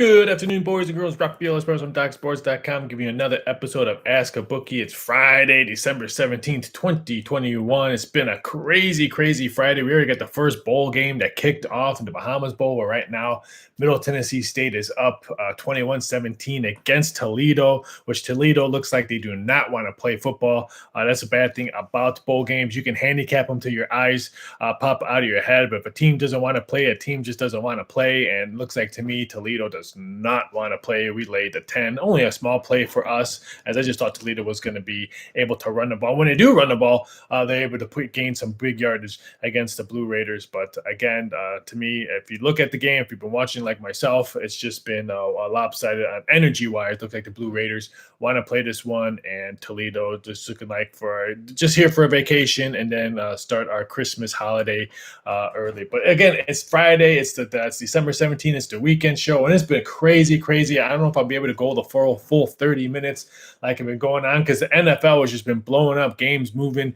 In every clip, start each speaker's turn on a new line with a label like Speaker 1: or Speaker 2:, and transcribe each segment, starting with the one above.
Speaker 1: Good afternoon, boys and girls. Raphael, Esparza from DocSports.com, giving you another episode of Ask a Bookie. It's Friday, December 17th, 2021. It's been a crazy, crazy Friday. We already got the first bowl game that kicked off in the Bahamas Bowl, where right now Middle Tennessee State is up 21-17 against Toledo, which Toledo looks like they do not want to play football. That's a bad thing about bowl games. You can handicap them till your eyes pop out of your head, but if a team doesn't want to play, a team just doesn't want to play, and looks like to me Toledo does not want to play. We laid the 10, only a small play for us, as I just thought Toledo was going to be able to run the ball. When they do run the ball, they're able to gain some big yardage against the Blue Raiders. But again, to me, if you look at the game, if you've been watching like myself, it's just been a lopsided on energy-wise. It looks like the Blue Raiders want to play this one, and Toledo just looking like just here for a vacation and then start our Christmas holiday early. But again, it's Friday. It's December 17th. It's the weekend show, and it's been crazy, crazy. I don't know if I'll be able to go the full 30 minutes like I've been going on, because the NFL has just been blowing up, games moving.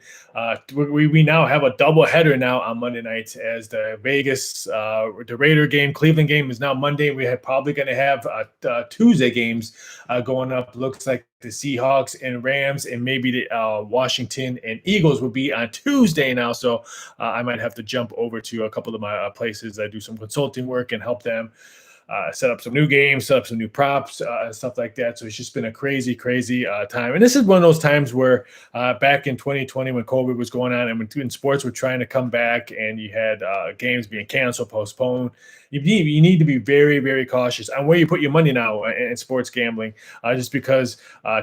Speaker 1: We now have a doubleheader now on Monday nights, as the Vegas, the Raider game, Cleveland game is now Monday. We are probably going to have Tuesday games going up. Looks like the Seahawks and Rams and maybe the Washington and Eagles will be on Tuesday now. So I might have to jump over to a couple of my places. I do some consulting work and help them set up some new games, set up some new props, stuff like that. So it's just been a crazy, crazy time. And this is one of those times where back in 2020, when COVID was going on and when sports were trying to come back and you had games being canceled, postponed, you need to be very, very cautious on where you put your money now in sports gambling, just because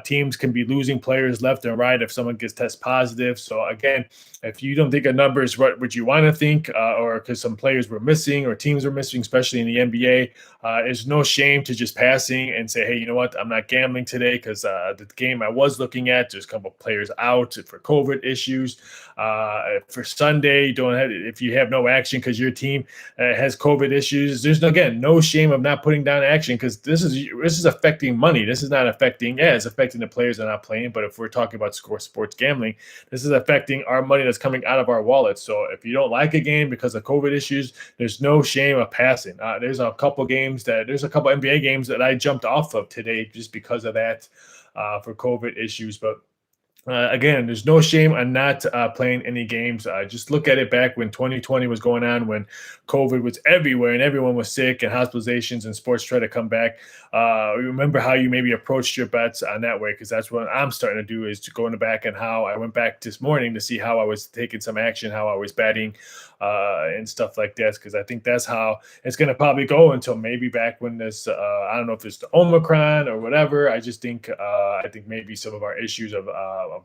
Speaker 1: teams can be losing players left and right if someone gets test positive. So again, if you don't think a number is what you want to think, or because some players were missing or teams were missing, especially in the NBA, there's no shame to just passing and say, hey, you know what, I'm not gambling today because the game I was looking at, there's a couple of players out for COVID issues. For Sunday, if you have no action because your team has COVID issues, there's again no shame of not putting down action, because this is affecting money. This is not affecting, it's affecting the players that are not playing. But if we're talking about sports gambling, this is affecting our money that's coming out of our wallets. So if you don't like a game because of COVID issues, there's no shame of passing. There's a couple NBA games that I jumped off of today just because of that, for COVID issues. But again, there's no shame on not playing any games. Just look at it back when 2020 was going on, when COVID was everywhere and everyone was sick and hospitalizations and sports tried to come back. Remember how you maybe approached your bets on that way, because that's what I'm starting to do, is to go in the back, and how I went back this morning to see how I was taking some action, how I was betting and stuff like that, because I think that's how it's going to probably go until maybe back when this, I don't know if it's the Omicron or whatever. I just think, maybe some of our issues of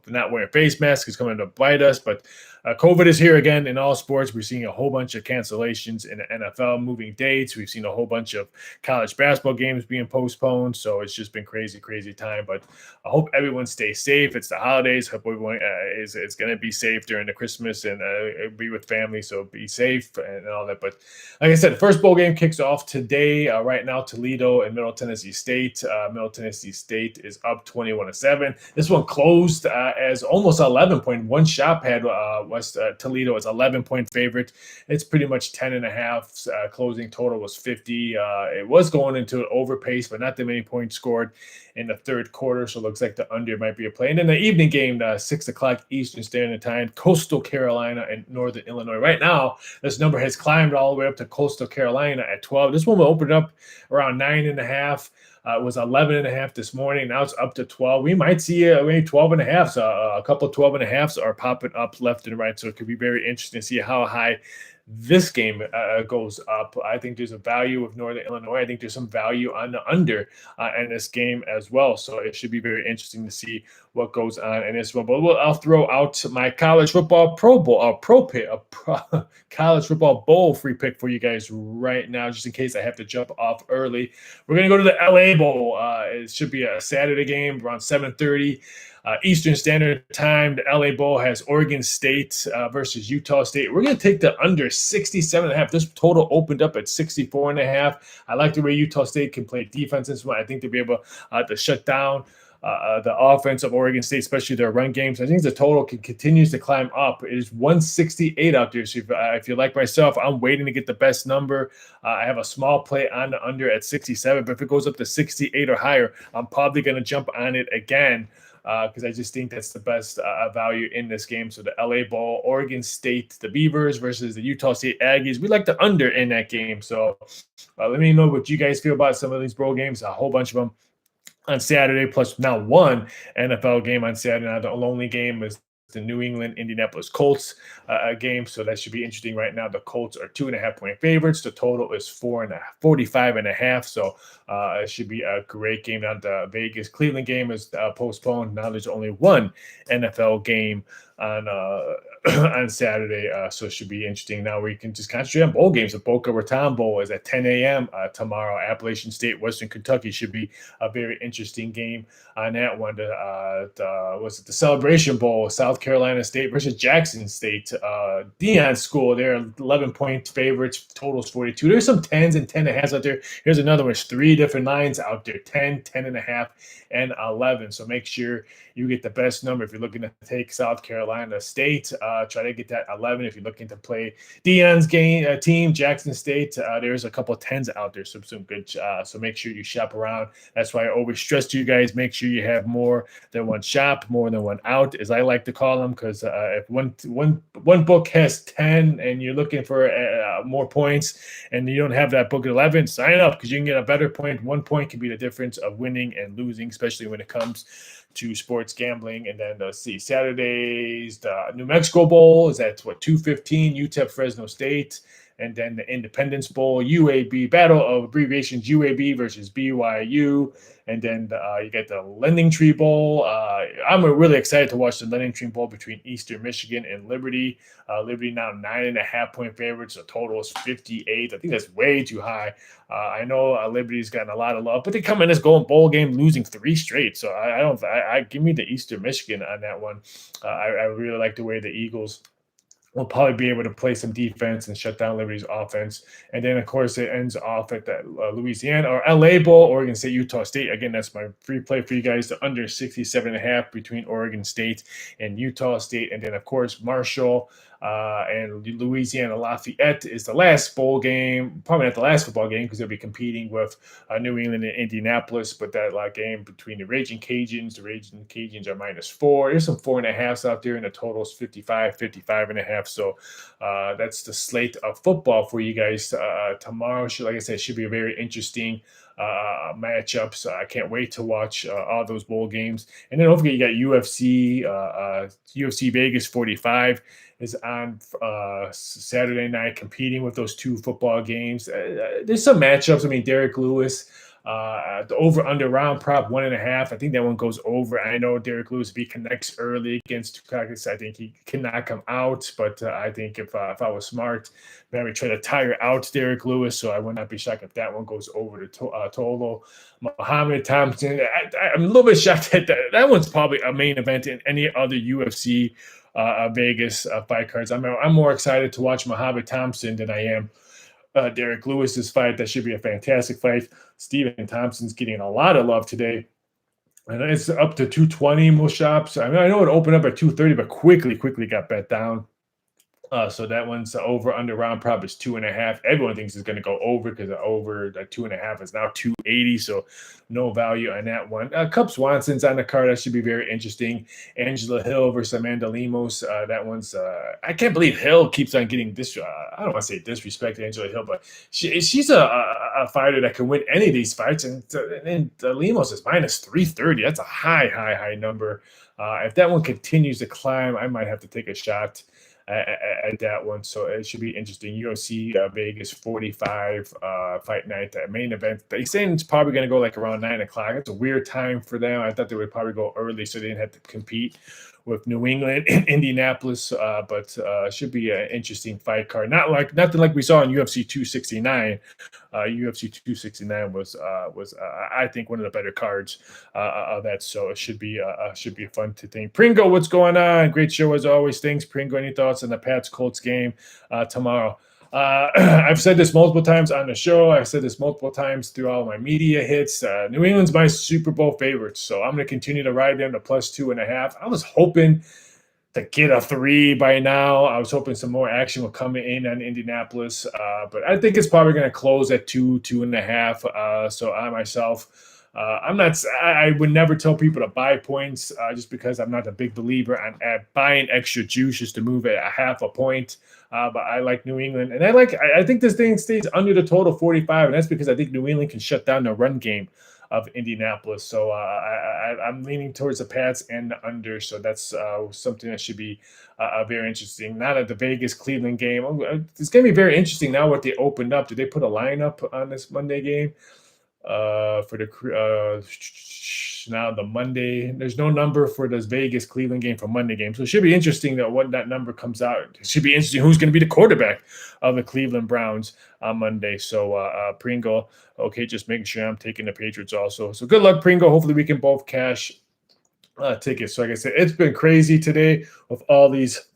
Speaker 1: not wearing face masks is coming to bite us. But COVID is here again in all sports. We're seeing a whole bunch of cancellations in the NFL, moving dates. We've seen a whole bunch of college basketball games being postponed. So it's just been crazy, crazy time. But I hope everyone stays safe. It's the holidays. Hope everyone is going to be safe during the Christmas and be with family. So be safe and all that. But like I said, the first bowl game kicks off today. Right now, Toledo and Middle Tennessee State. Middle Tennessee State is up 21-7. This one closed as almost 11-point. One shop had Toledo as 11-point favorite. It's pretty much 10.5. Closing total was 50. It was going into an overpace, but not that many points scored in the third quarter. So it looks like the under might be a play. And then the evening game, 6 o'clock Eastern Standard Time, Coastal Carolina and Northern Illinois. Right now, this number has climbed all the way up to Coastal Carolina at 12. This one will open up around 9.5. It was 11.5 this morning. Now it's up to 12. We might see maybe 12.5. So a couple of 12.5s are popping up left and right. So it could be very interesting to see how high this game goes up. I think there's a value of Northern Illinois. I think there's some value on the under in this game as well. So it should be very interesting to see what goes on in this one. But I'll throw out my college football college football bowl free pick for you guys right now, just in case I have to jump off early. We're going to go to the LA Bowl. It should be a Saturday game around 7:30. Eastern Standard Time. The LA Bowl has Oregon State versus Utah State. We're going to take the under 67.5. This total opened up at 64.5. I like the way Utah State can play defense this one. I think they'll be able to shut down the offense of Oregon State, especially their run games. I think the total continues to climb up. It is 168 out there. So if you're like myself, I'm waiting to get the best number. I have a small play on the under at 67, but if it goes up to 68 or higher, I'm probably going to jump on it again because I just think that's the best value in this game. So the LA Bowl, Oregon State, the Beavers versus the Utah State Aggies. We like the under in that game. So let me know what you guys feel about some of these bowl games. A whole bunch of them on Saturday, plus now one NFL game on Saturday. Now the only game is the New England Indianapolis Colts game, so that should be interesting. Right now, the Colts are 2.5-point favorites. The total is 45.5. So it should be a great game. Now the Vegas Cleveland game is postponed. Now there's only one NFL game on on Saturday, so it should be interesting. Now we can just concentrate on bowl games. The Boca Raton Bowl is at 10 a.m. Tomorrow. Appalachian State, Western Kentucky should be a very interesting game on that one. Was it the Celebration Bowl? South Carolina State versus Jackson State. Dion School, they're 11-point favorites. Totals 42. There's some 10s and 10.5s out there. Here's another one. There's 3 different lines out there: 10, 10.5, and 11. So make sure you get the best number if you're looking to take South Carolina State. Try to get that 11 if you're looking to play Dion's game team, Jackson State. There's a couple of 10s out there, some good. So make sure you shop around. That's why I always stress to you guys: make sure you have more than one shop, more than one out, as I like to call them. Because if one book has 10 and you're looking for more points, and you don't have that book at 11, sign up because you can get a better point. 1 point can be the difference of winning and losing, especially when it comes to sports gambling. And then let's see, Saturdays, the New Mexico Bowl is at 2:15, UTEP Fresno State. And then the Independence Bowl, UAB, battle of abbreviations, UAB versus BYU. And then you get the Lending Tree Bowl. I'm really excited to watch the Lending Tree Bowl between Eastern Michigan and Liberty. Liberty now 9.5-point favorites. The total is 58. I think that's way too high. I know Liberty's gotten a lot of love, but they come in this bowl game losing 3 straight. So I give me the Eastern Michigan on that one. I really like the way the Eagles will probably be able to play some defense and shut down Liberty's offense. And then, of course, it ends off at that Louisiana or LA Bowl, Oregon State, Utah State. Again, that's my free play for you guys, the under 67.5 between Oregon State and Utah State. And then, of course, Marshall and Louisiana Lafayette is the last bowl game, probably not the last football game because they'll be competing with New England and Indianapolis. But that game between the Raging Cajuns are -4. There's some 4.5s out there, and the total is 55.5. So that's the slate of football for you guys tomorrow. Like I said, should be a very interesting matchups. I can't wait to watch all those bowl games. And then don't forget, you got UFC Vegas 45 is on Saturday night, competing with those 2 football games. There's some matchups. I mean, Derek Lewis, the over-under round prop 1.5. I think that one goes over. I know Derek Lewis, if he connects early against Dukakis, I think he can knock him out. But I think if I was smart, maybe try to tire out Derek Lewis. So I would not be shocked if that one goes over to total. Muhammad Thompson, I'm a little bit shocked that that one's probably a main event in any other UFC Vegas fight cards. I'm more excited to watch Muhammad Thompson than I am Derek Lewis's fight. That should be a fantastic fight. Stephen Thompson's getting a lot of love today. And it's up to 220 most shops. I mean, I know it opened up at 230, but quickly got bet down. So that one's over under round prop is 2.5. Everyone thinks it's going to go over because the over the 2.5 is now 280. So no value on that one. Cup Swanson's on the card. That should be very interesting. Angela Hill versus Amanda Lemos. That one's I can't believe Hill keeps on getting this. I don't want to say disrespect Angela Hill, but she's a fighter that can win any of these fights. And Lemos is -330. That's a high number. If that one continues to climb, I might have to take a shot at that one. So it should be interesting. UFC Vegas 45 fight night, that main event. They're saying it's probably going to go like around 9 o'clock. It's a weird time for them. I thought they would probably go early so they didn't have to compete with New England and Indianapolis, but should be an interesting fight card. Nothing like we saw in UFC 269. UFC 269 was I think one of the better cards of that. So it should be a fun to think. Pringo, what's going on? Great show as always. Thanks, Pringo. Any thoughts on the Pats Colts game tomorrow? I've said this multiple times on the show. I've said this multiple times through all my media hits. New England's my Super Bowl favorites, so I'm going to continue to ride them to +2.5. I was hoping to get a 3 by now. I was hoping some more action will come in on Indianapolis, but I think it's probably going to close at 2.5. So I myself, I'm not. I would never tell people to buy points just because I'm not a big believer on buying extra juice just to move it a half a point. But I like New England, and I think this thing stays under the total 45, and that's because I think New England can shut down the run game of Indianapolis. So I'm leaning towards the Pats and the under. So that's something that should be very interesting. Not at the Vegas Cleveland game. It's going to be very interesting now what they opened up. Did they put a lineup on this Monday game? For the now the Monday. There's no number for this Vegas Cleveland game for Monday game, so it should be interesting that when that number comes out. It should be interesting who's going to be the quarterback of the Cleveland Browns on Monday. So Pringle, okay, just making sure I'm taking the Patriots also. So good luck, Pringle. Hopefully we can both cash tickets. So like I said, it's been crazy today with all these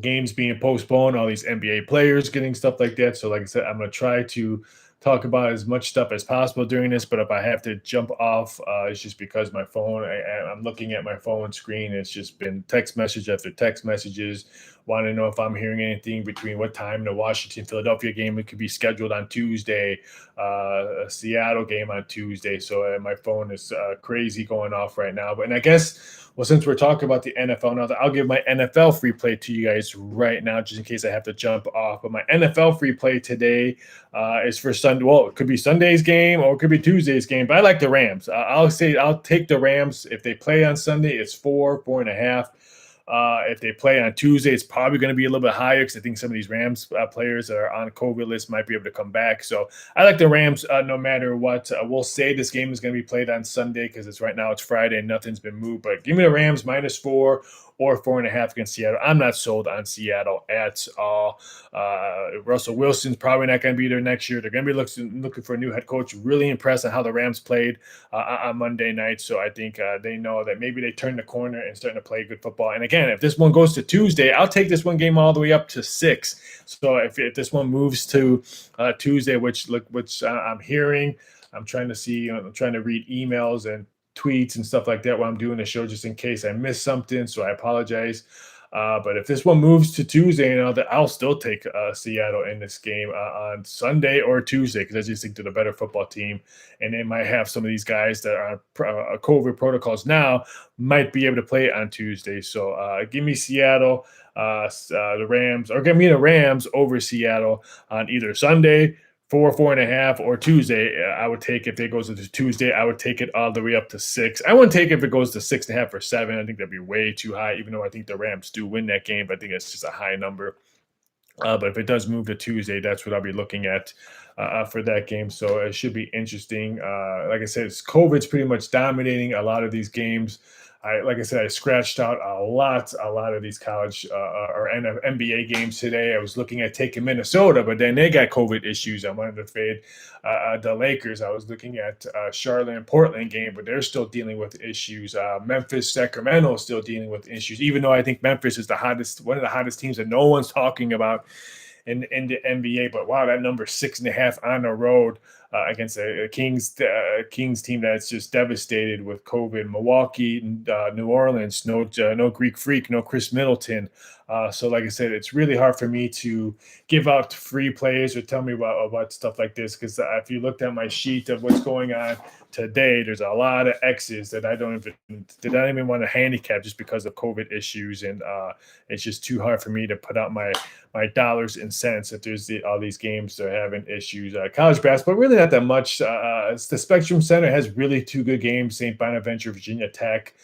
Speaker 1: games being postponed, all these NBA players getting stuff like that. So like I said, I'm going to try to talk about as much stuff as possible during this, but if I have to jump off, it's just because my phone, I'm looking at my phone screen. It's just been text message after text messages. Want to know if I'm hearing anything between what time the Washington-Philadelphia game, it could be scheduled on Tuesday, a Seattle game on Tuesday. So my phone is crazy going off right now. And I guess, well, since we're talking about the NFL now, I'll give my NFL free play to you guys right now, just in case I have to jump off. But my NFL free play today is for Sunday. Well, it could be Sunday's game or it could be Tuesday's game, but I like the Rams. I'll take the Rams. If they play on Sunday, it's 4.5. If they play on Tuesday, it's probably going to be a little bit higher because I think some of these Rams players that are on the COVID list might be able to come back. So I like the Rams no matter what. We'll say this game is going to be played on Sunday because it's right now it's Friday and nothing's been moved. But give me the Rams -4 or 4.5 against Seattle. I'm not sold on Seattle at all. Russell Wilson's probably not going to be there next year. They're going to be looking for a new head coach. Really impressed on how the Rams played on Monday night. So I think they know that maybe they turned the corner and starting to play good football. And again, if this one goes to Tuesday, I'll take this one game all the way up to 6. So if this one moves to Tuesday, which I'm hearing, I'm trying to see, I'm trying to read emails and tweets and stuff like that while I'm doing the show, just in case I missed something. So I apologize. But if this one moves to Tuesday, I'll still take Seattle in this game on Sunday or Tuesday because I just think they're the better football team. And they might have some of these guys that are on COVID protocols now might be able to play on Tuesday. So give me Seattle, the Rams, or give me the Rams over Seattle on either Sunday, 4.5, or Tuesday. I would take, if it goes to Tuesday, I would take it all the way up to 6. I wouldn't take it if it goes to 6.5 or 7. I think that'd be way too high, even though I think the Rams do win that game. But I think it's just a high number. But if it does move to Tuesday, that's what I'll be looking at for that game. So it should be interesting. Like I said, COVID's pretty much dominating a lot of these games. Like I said, I scratched out a lot of these college or NBA games today. I was looking at taking Minnesota, but then they got COVID issues. I wanted to fade the Lakers. I was looking at Charlotte and Portland game, but they're still dealing with issues. Memphis, Sacramento is still dealing with issues, even though I think Memphis is one of the hottest teams that no one's talking about in the NBA. But wow, that number 6.5 on the road against a Kings team that's just devastated with COVID. Milwaukee, New Orleans, no Greek Freak, no Chris Middleton. So like I said, it's really hard for me to give out free plays or tell me about stuff like this because if you looked at my sheet of what's going on today, there's a lot of X's that I don't even want to handicap just because of COVID issues, and it's just too hard for me to put out my dollars and cents if there's all these games that are having issues. College basketball, really not that much. The Spectrum Center has really 2 good games: St. Bonaventure, Virginia Tech,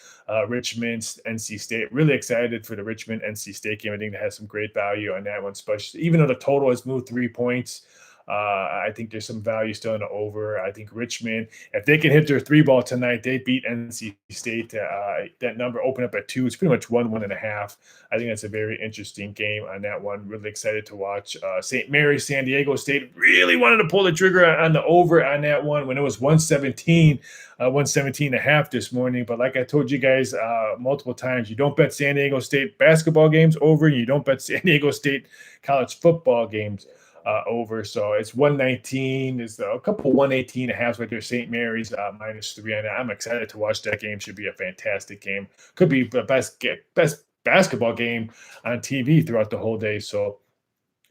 Speaker 1: Richmond, NC State. Really excited for the Richmond NC State game. I think that has some great value on that one, especially even though the total has moved 3 points. I think there's some value still in the over. I think Richmond, if they can hit their 3-ball tonight, they beat NC State. That number opened up at 2. It's pretty much 1.5. I think that's a very interesting game on that one. Really excited to watch. St. Mary's, San Diego State, really wanted to pull the trigger on the over on that one when it was 117, 117.5 this morning. But like I told you guys multiple times, you don't bet San Diego State basketball games over, and you don't bet San Diego State college football games over. So it's 119. There's a couple 118 and a half right there. St. Mary's -3. And I'm excited to watch that game. Should be a fantastic game. Could be the best basketball game on TV throughout the whole day. So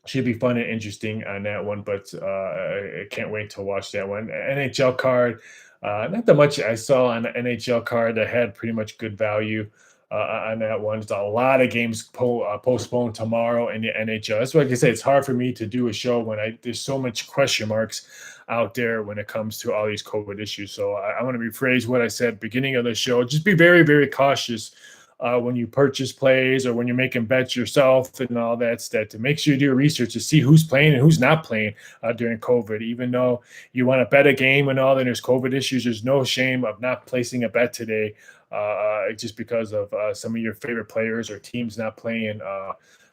Speaker 1: should be fun and interesting on that one, but I can't wait to watch that one. NHL card, not that much I saw on the NHL card that had pretty much good value on that one. There's a lot of games postponed tomorrow in the NHL. That's why, like I say, it's hard for me to do a show when there's so much question marks out there when it comes to all these COVID issues. So I want to rephrase what I said beginning of the show. Just be very, very cautious when you purchase plays or when you're making bets yourself and all that stuff, to make sure you do your research to see who's playing and who's not playing during COVID. Even though you want to bet a game and all, then there's COVID issues. There's no shame of not placing a bet today just because of some of your favorite players or teams not playing.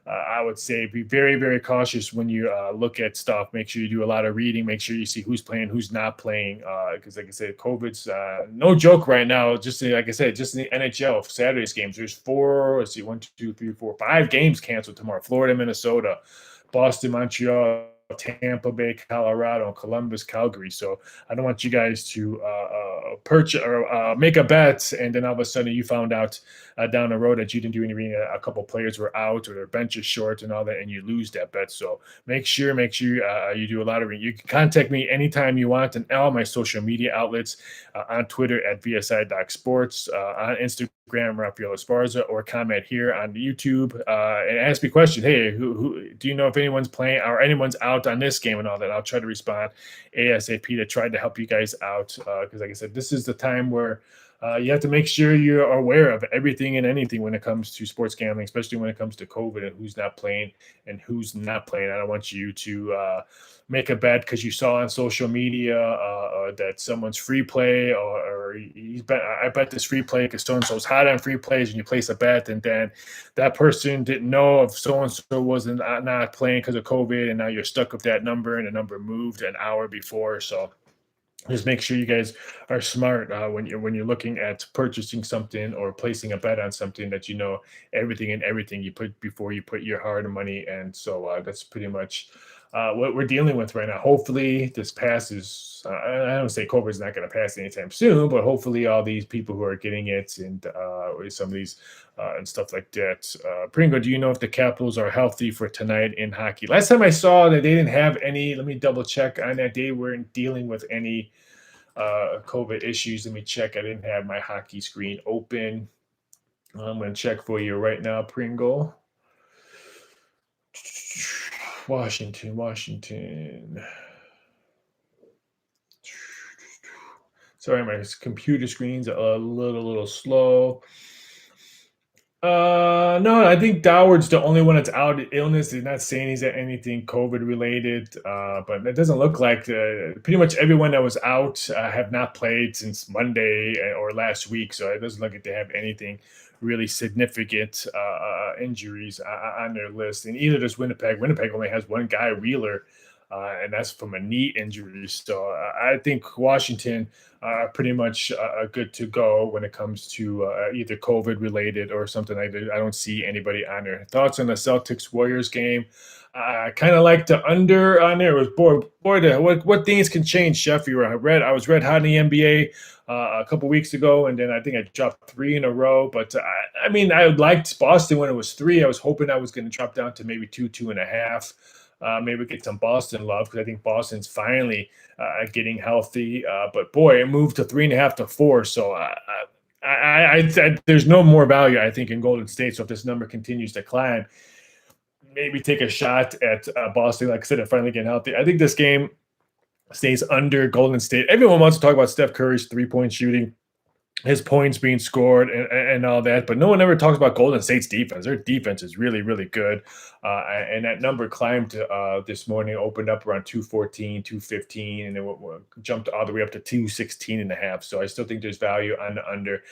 Speaker 1: I would say be very, very cautious when you look at stuff. Make sure you do a lot of reading. Make sure you see who's playing, who's not playing. Because, like I said, COVID's no joke right now. Just like I said, just in the NHL Saturday's games, there's four. Let's see, 1, 2, 3, 4, 5 games canceled tomorrow. Florida, Minnesota, Boston, Montreal, Tampa Bay, Colorado, Columbus, Calgary. So I don't want you guys to purchase or make a bet, and then all of a sudden you found out down the road that you didn't do any reading. A couple players were out or their bench is short and all that, and you lose that bet. So make sure you do a lot of reading. You can contact me anytime you want on all my social media outlets, on Twitter at VSI.sports, on Instagram, Raphael Esparza, or comment here on YouTube and ask me a question. Hey, who do you know if anyone's playing or anyone's out on this game and all that? I'll try to respond ASAP to try to help you guys out because, like I said, this is the time where you have to make sure you're aware of everything and anything when it comes to sports gambling, especially when it comes to COVID and who's not playing and who's not playing. I don't want you to make a bet because you saw on social media that someone's free play or I bet this free play because so-and-so's hot on free plays, and you place a bet, and then that person didn't know if so-and-so wasn't not playing because of COVID, and now you're stuck with that number, and the number moved an hour before. So just make sure you guys are smart when you're looking at purchasing something or placing a bet on something, that you know everything you put before you put your hard money. And so that's pretty much what we're dealing with right now. Hopefully this passes. I don't say COVID is not going to pass anytime soon, but hopefully all these people who are getting it and some of these and stuff like that. Pringo, do you know if the Capitals are healthy for tonight in hockey? Last time I saw that they didn't have any. Let me double check on that. They weren't dealing with any COVID issues. Let me check. I didn't have my hockey screen open. I'm going to check for you right now, Pringle. Washington. Sorry, my computer screen's a little slow. No, I think Doward's the only one that's out of illness. They're not saying he's at anything COVID related, but it doesn't look like pretty much everyone that was out have not played since Monday or last week. So it doesn't look like they have anything really significant injuries on their list. And either does Winnipeg. Winnipeg only has one guy, Wheeler, and that's from a knee injury. So I think Washington are pretty much good to go when it comes to either COVID related or something like that. I don't see anybody on there. Thoughts on the Celtics Warriors game? I kind of like the under on there. It was what things can change, Chef? I was red hot in the NBA a couple weeks ago, and then I think I dropped 3 in a row. But I mean, I liked Boston when it was 3. I was hoping I was going to drop down to maybe 2, 2.5. Maybe get some Boston love because I think Boston's finally getting healthy. But boy, it moved to 3.5 to 4. So there's no more value, I think, in Golden State. So if this number continues to climb, maybe take a shot at Boston. Like I said, they're finally getting healthy. I think this game stays under Golden State. Everyone wants to talk about Steph Curry's 3-point shooting, his points being scored and all that, but no one ever talks about Golden State's defense. Their defense is really, really good. And that number climbed this morning, opened up around 214, 215, and then jumped all the way up to 216.5. So I still think there's value on the under.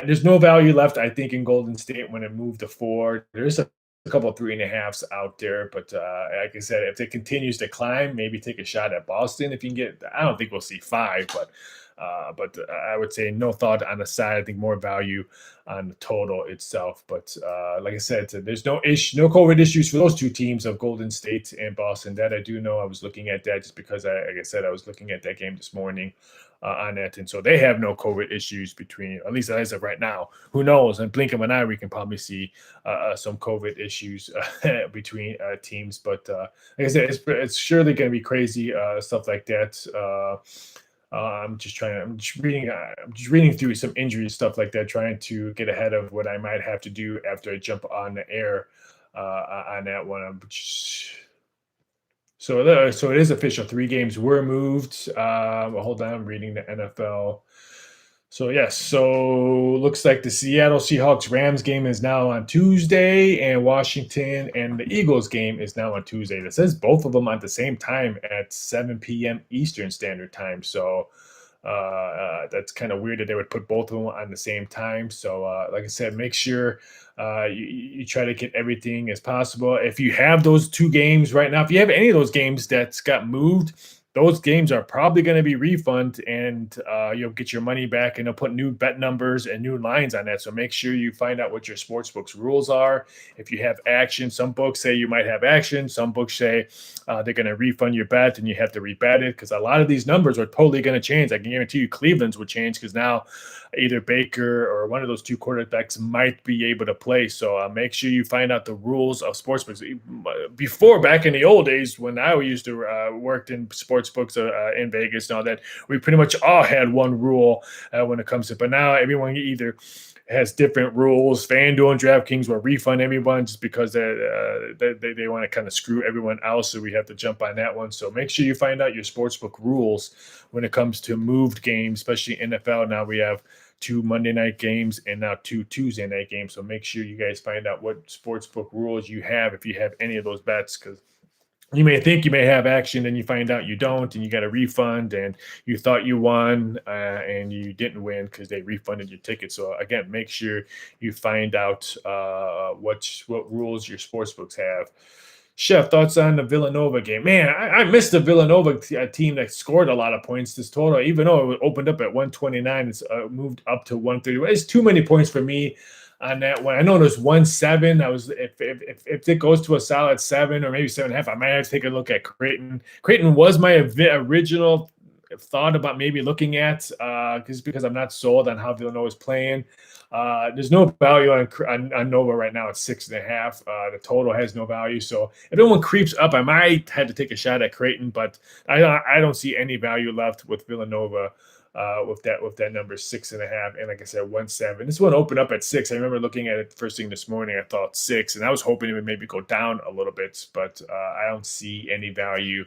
Speaker 1: There's no value left, I think, in Golden State when it moved to 4. There's a a couple of 3.5s out there, but like I said, if it continues to climb, maybe take a shot at Boston if you can get. I don't think we'll see 5, but I would say no thought on the side. I think more value on the total itself. But like I said, there's no COVID issues for those two teams of Golden State and Boston. That I do know. I was looking at that just because, like I said, I was looking at that game this morning on that, and so they have no COVID issues between, at least as of right now. Who knows? And blink of an eye, we can probably see some COVID issues between teams. But like I said, it's surely going to be crazy stuff like that. I'm just reading through some injury stuff like that, trying to get ahead of what I might have to do after I jump on the air on that one. So it is official. 3 games were moved. Hold on, I'm reading the NFL. So yes, so looks like the Seattle Seahawks Rams game is now on Tuesday, and Washington and the Eagles game is now on Tuesday. It says both of them at the same time at 7 p.m. Eastern Standard Time. So that's kind of weird that they would put both of them on the same time. So like I said, make sure you try to get everything as possible. If you have those 2 games right now, if you have any of those games that's got moved, those games are probably going to be refunded, and you'll get your money back, and they'll put new bet numbers and new lines on that. So make sure you find out what your sportsbook's rules are. If you have action, some books say you might have action. Some books say they're going to refund your bet and you have to rebet it, because a lot of these numbers are totally going to change. I can guarantee you Cleveland's would change, because now either Baker or one of those 2 quarterbacks might be able to play. So make sure you find out the rules of sportsbooks. Before, back in the old days when I used to worked in sportsbooks in Vegas and all that, we pretty much all had one rule when it comes to. But now everyone either has different rules. FanDuel and DraftKings will refund everyone just because they want to kind of screw everyone else. So we have to jump on that one. So make sure you find out your sportsbook rules when it comes to moved games, especially NFL. Now we have 2 Monday night games and now 2 Tuesday night games. So make sure you guys find out what sportsbook rules you have if you have any of those bets, because you may think you may have action, and you find out you don't, and you got a refund, and you thought you won, and you didn't win because they refunded your ticket. So again, make sure you find out what rules your sportsbooks have. Chef, thoughts on the Villanova game? Man, I missed the Villanova team that scored a lot of points this total. Even though it opened up at 129, it's moved up to 130. It's too many points for me on that one. I know there's 1-7. I was if it goes to a solid 7 or maybe 7.5, I might have to take a look at Creighton. Creighton was my original thought about maybe looking at because I'm not sold on how Villanova is playing. There's no value on Nova right now. It's 6.5. The total has no value. So if anyone creeps up, I might have to take a shot at Creighton, but I don't see any value left with Villanova with that number 6.5. And like I said, 1-7. This one opened up at 6. I remember looking at it first thing this morning. I thought 6, and I was hoping it would maybe go down a little bit, but I don't see any value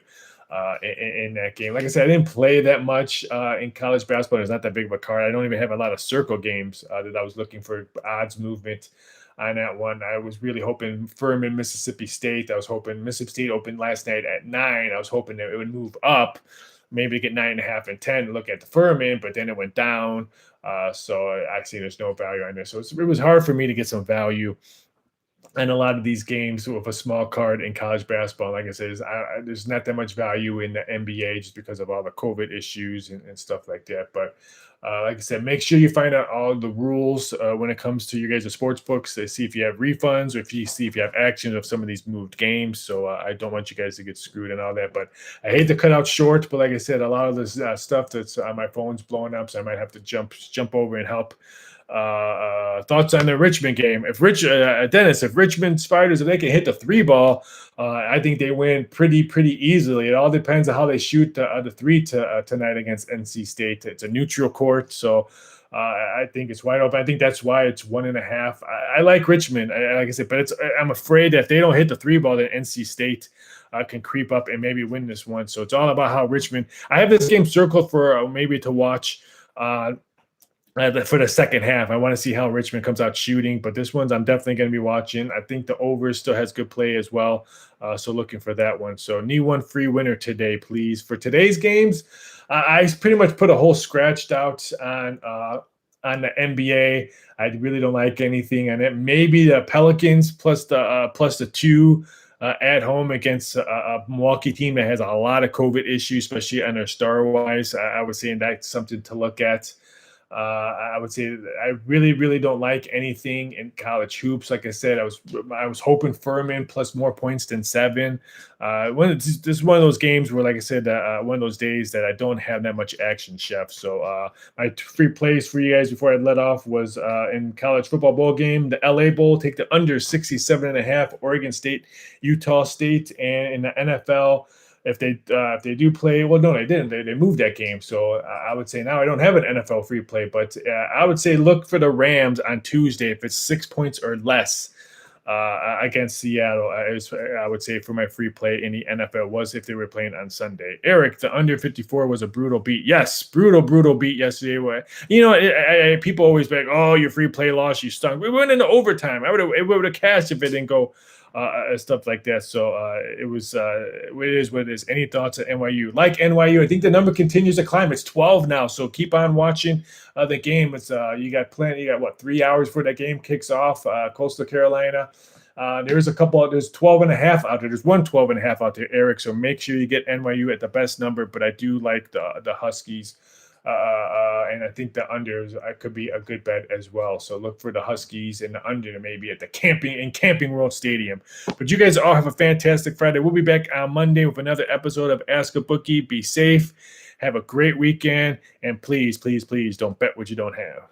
Speaker 1: in that game. Like I said, I didn't play that much in college basketball. It's not that big of a card. I don't even have a lot of circle games that I was looking for odds movement on that one. I was really hoping Furman, Mississippi State. I was hoping Mississippi State opened last night at 9. I was hoping that it would move up, maybe get 9.5 and 10. Look at the Furman, but then it went down. So I see there's no value on there. So it was hard for me to get some value and a lot of these games with a small card in college basketball. Like I said, there's not that much value in the NBA just because of all the COVID issues and stuff like that. But like I said, make sure you find out all the rules when it comes to your guys' sports books to see if you have refunds or if you have action of some of these moved games. So I don't want you guys to get screwed and all that. But I hate to cut out short, but like I said, a lot of this stuff that's on my phone's blowing up, so I might have to jump over and help. Thoughts on the Richmond game? Dennis, if Richmond Spiders, if they can hit the 3 ball, I think they win pretty easily. It all depends on how they shoot the 3 tonight against NC State. It's a neutral court, so I think it's wide open. I think that's why it's 1.5. I like Richmond, like I said, but I'm afraid that if they don't hit the 3 ball, then NC State can creep up and maybe win this one. So it's all about how Richmond. I have this game circled for maybe to watch for the second half. I want to see how Richmond comes out shooting, but this one's I'm definitely going to be watching. I think the over still has good play as well, so looking for that one. So need one free winner today, please. For today's games, I pretty much put a whole scratched out on the NBA. I really don't like anything on it. Maybe the Pelicans plus the two at home against a Milwaukee team that has a lot of COVID issues, especially on their star wise. I would say that's something to look at. I would say I really, really don't like anything in college hoops. Like I said, I was hoping Furman plus more points than 7. This is one of those games where, like I said, one of those days that I don't have that much action, Chef. So my free plays for you guys before I let off was in college football bowl game, the LA Bowl, take the under 67.5, Oregon State, Utah State, and in the NFL if they do play, well, no, they didn't. They moved that game, so I would say now I don't have an NFL free play, but I would say look for the Rams on Tuesday if it's 6 points or less against Seattle. I would say for my free play in the NFL was if they were playing on Sunday. Eric, the under 54 was a brutal beat. Yes, brutal beat yesterday. People always be like, "Oh, your free play loss, you stunk." We went into overtime. It would have cashed if it didn't go. Stuff like that. So it is what it is. Any thoughts at NYU? Like NYU, I think the number continues to climb. It's 12 now, so keep on watching the game. It's you got plenty. You got what 3 hours before that game kicks off. Coastal Carolina. There's 12.5 out there. There's 12.5 out there, Eric. So make sure you get NYU at the best number. But I do like the Huskies. And I think the unders could be a good bet as well. So look for the Huskies and the under maybe at the Camping World Stadium. But you guys all have a fantastic Friday. We'll be back on Monday with another episode of Ask a Bookie. Be safe. Have a great weekend. And please, please, please don't bet what you don't have.